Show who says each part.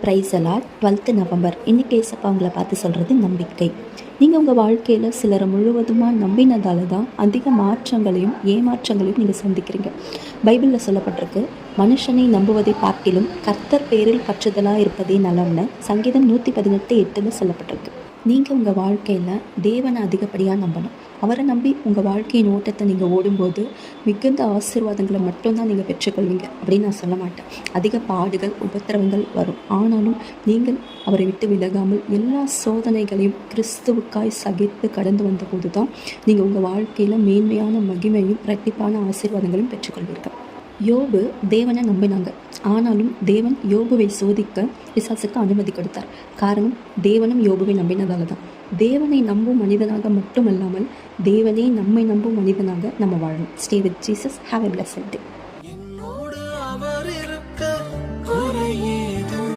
Speaker 1: Price allot 12th November. இன்றைக்கி ஏசப்பா உங்களை பார்த்து சொல்கிறது நம்பிக்கை. நீங்கள் உங்கள் வாழ்க்கையில் சிலரை முழுவதுமாக நம்பினதால தான் அதிக மாற்றங்களையும் ஏமாற்றங்களையும் நீங்கள் சந்திக்கிறீங்க. பைபிளில் சொல்லப்பட்டிருக்கு, மனுஷனை நம்புவதை பார்க்கிலும் கர்த்தர் பேரில் பற்றுதலாக இருப்பதே நலம்னு சங்கீதம் 118:8 சொல்லப்பட்டிருக்கு. நீங்கள் உங்கள் வாழ்க்கையில் தேவனை அதிகப்படியாக நம்பணும். அவரை நம்பி உங்கள் வாழ்க்கையின் ஓட்டத்தை நீங்கள் ஓடும்போது மிகுந்த ஆசீர்வாதங்களை மட்டும்தான் நீங்கள் பெற்றுக்கொள்வீங்க அப்படின்னு நான் சொல்ல மாட்டேன். அதிக பாடுகள் உபத்திரவங்கள் வரும். ஆனாலும் நீங்கள் அவரை விட்டு விலகாமல் எல்லா சோதனைகளையும் கிறிஸ்துவுக்காய் சகித்து கடந்து வந்த போது தான் நீங்கள் உங்கள் வாழ்க்கையில் மேன்மையான மகிமையும் இரட்டிப்பான ஆசீர்வாதங்களையும் பெற்றுக்கொள்வீர்கள். யோபு தேவனை நம்பினாங்க. ஆனாலும் தேவன் யோபுவை சோதிக்க பிசாசுக்கு அனுமதி கொடுத்தார். காரணம், தேவனும் யோபுவை நம்பினதால தான். தேவனை நம்பும் மனிதனாக மட்டுமல்லாமல் தேவனே நம்மை நம்பும் மனிதனாக நம்ம வாழணும். Stay with Jesus. Have a blessed day.